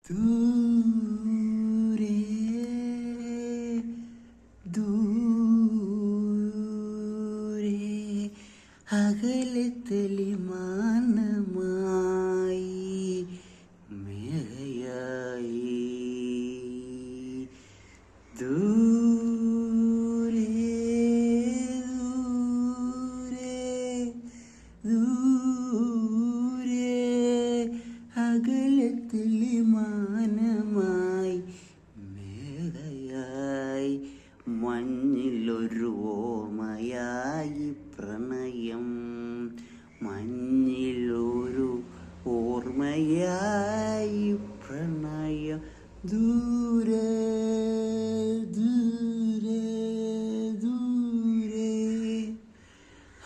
ദൂരെ ദൂരെ അകലത്തിലെ മാനമായി മേഘയായി ദൂരെ ദൂരെ അകലത്തിലെ മാനമായി മേഘയായി മഞ്ഞിലൊരു ഓർമ്മയായി പ്രണയം മഞ്ഞിലൊരു ഓർമ്മയായി പ്രണയം ദൂരെ ദൂരെ ദൂരെ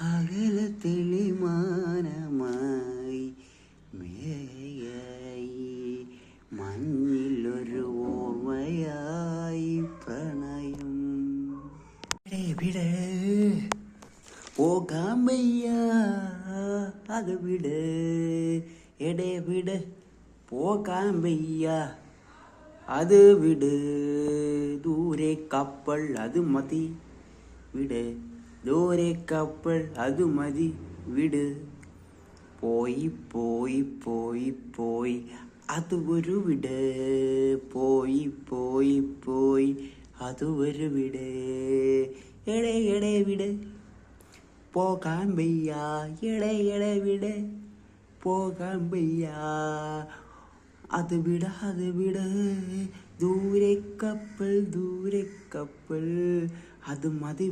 അകലത്തിലെ മാനമായി മേഘയായി മഞ്ഞിലൊരു ഓർമ്മയായി പ്രണയം വിട് പോകാൻ വയ്യ അത് വിട് എടേ വിട് പോകാൻ വയ്യ അത് വിട് ദൂരെ കപ്പൽ അത് മതി വിട് ദൂരെ കപ്പൽ അത് മതി വിട് പോയി പോയി പോയി പോയി അത് ഒരു വിട് പോയി പോയി പോയി അത് ഒരു വിട് എടേ എടേ വിട് പോകാൻ വയ്യ എടേ എടേ വിട് പോകാൻ വയ്യ അത് വിട ദൂരെ കപ്പൽ അത് മതി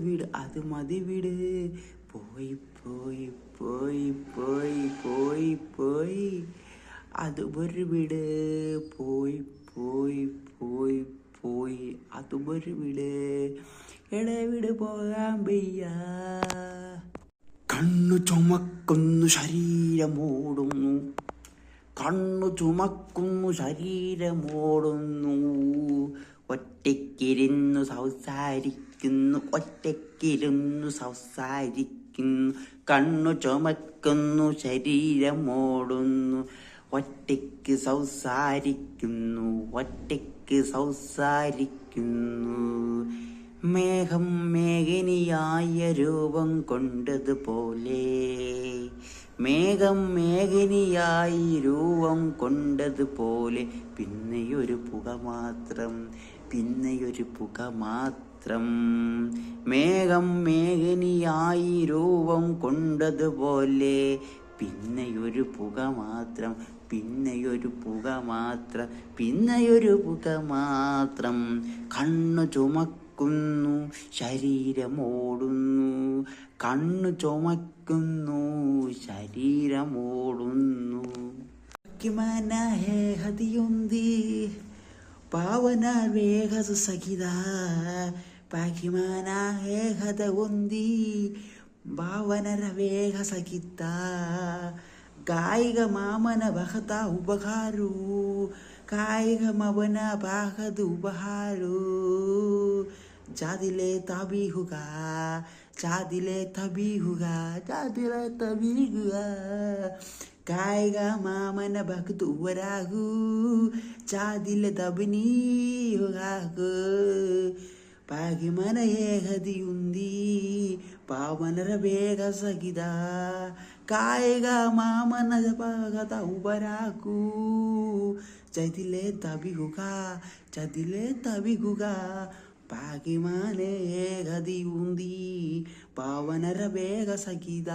വിട് പോയി പോയി പോയി പോയി പോയി പോയി അത് ഒരു വിട് പോയി പോയി പോയി പോയി അത് ഒരു വിട് എടേ വിട് പോകാൻ വയ്യ കണ്ണു ചുമക്കുന്നു ശരീരമോടുന്നു കണ്ണു ചുമക്കുന്നു ശരീരമോടുന്നു ഒറ്റയ്ക്കിരുന്നു സംസാരിക്കുന്നു കണ്ണു ചുമക്കുന്നു ശരീരമോടുന്നു ഒറ്റയ്ക്ക് സംസാരിക്കുന്നു മേഘം മേഘനിയായ രൂപം കൊണ്ടതുപോലെ പിന്നെയൊരു പുക മാത്രം മേഘം മേഘനിയായി രൂപം കൊണ്ടതുപോലെ പിന്നെയൊരു പുക മാത്രം കണ്ണു ചുമക്കുന്നു ശരീരമോടുന്നു കിമാന ഹേ ഹദിയുന്തി പാവന വേഗസു സഖിത പാകിമാന ഹേ ഹദ ഉന്തി ഭാവനര വേഗ സഖിത കായിക മാമന ഭഗത ഉപഹാരു കായിക മവന ഭാഗത് ഉപഹാരു ജാതിലെ തബിഹുക കായിക മാമന ഭഗത് ഉപരാഹു ജാതിലെ തബിനീഹുഗാഹു പാകിമന ഏഹദിയുന്തി പാവനര വേഗ സഹിത കായിക മാമന ഭഗത ഉപരാഹു ജതിലെ തബിഹുക പാകിമാനെ ഏകദിയുന്തി പാവനര വേഗ സഖിത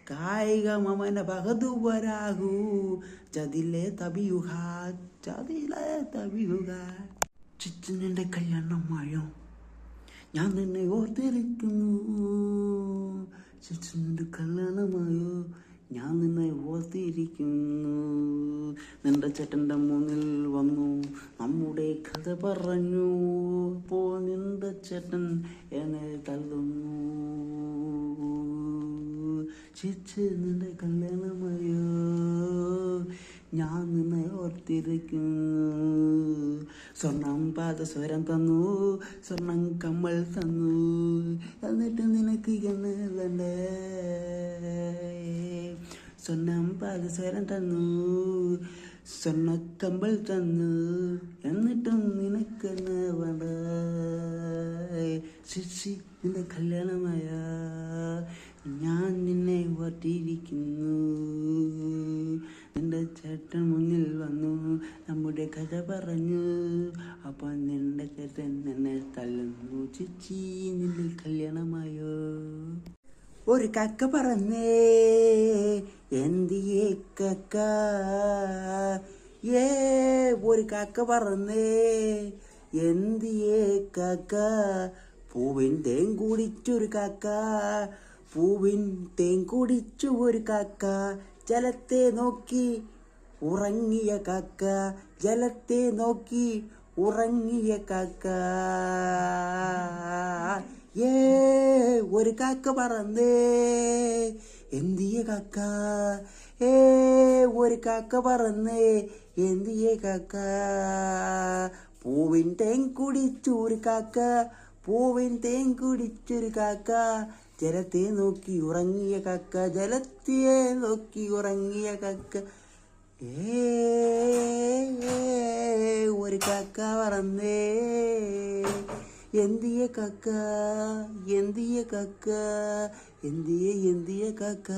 കായിക മമന ഭഗതുവരാഹു ചതിലെ തബിയുക ചിച്ചൻ്റെ കല്യാണമായോ ഞാൻ നിന്നെ ഓർത്തിരിക്കുന്നു ചിച്ചൻ്റെ കല്യാണമായോ ഞാൻ നിന്നെ ഓർത്തിരിക്കുന്നു നിന്റെ ചേട്ടൻ്റെ മുന്നിൽ വന്നു നമ്മുടെ കഥ പറഞ്ഞു അപ്പോൾ നിന്റെ ചേട്ടൻ എന്നെ തള്ളുന്നു ചേച്ചി നിന്റെ കല്യാണമായോ ഞാൻ നിന്നെ ഓർത്തിരിക്കുന്നു സ്വർണം പാദസ്വരം തന്നു സ്വർണം കമ്മൽ തന്നു എന്നിട്ട് നിനക്ക് എന്ന് വേണ്ടേ സ്വർണം പാദസ്വരം തന്നു സ്വർണ്ണക്കമ്പൽ തന്നു എന്നിട്ടും നിനക്കെന്ന് വേണ്ട ശിക്ഷി നിന്റെ കല്യാണമായ ഞാൻ നിന്നെ ഓർത്തിരിക്കുന്നു. നിന്റെ ചേട്ടൻ മുന്നിൽ വന്നു നമ്മുടെ കഥ പറഞ്ഞു. അപ്പം നിന്റെ ചേട്ടൻ എന്നെ തള്ളുന്നു. ചിച്ചി നിന്റെ കല്യാണമായോ? ഒരു കക്ക പറന്നേ എന്തിയേ കക്ക ഒരു കക്ക പറന്നേ എന്തിയേ കക്ക. പൂവിൻ തേൻ കുടിച്ചൊരു കാക്ക, പൂവിൻ തേൻ കുടിച്ചു ഒരു കാക്ക. ജലത്തെ നോക്കി ഉറങ്ങിയ കാക്ക, ജലത്തെ നോക്കി ഉറങ്ങിയ കാക്ക. ഒരു കാക്ക പറന്നേ എന്തിയ കാക്ക. ഒരു കാക്ക പറന്നേ എന്തിയ കാക്ക. പൂവിൻ തേൻ കുടിച്ചു ഒരു കാക്ക, പൂവിൻ തേൻ കുടിച്ചൊരു കാക്ക. ജലത്തെ നോക്കി ഉറങ്ങിയ കാക്ക, ജലത്തെ നോക്കി ഉറങ്ങിയ കാക്ക. ഒരു കാക്ക പറന്നേ എന്തിയ കാക്ക, എന്തിയ കാക്ക, എന്തിയ കാക്ക.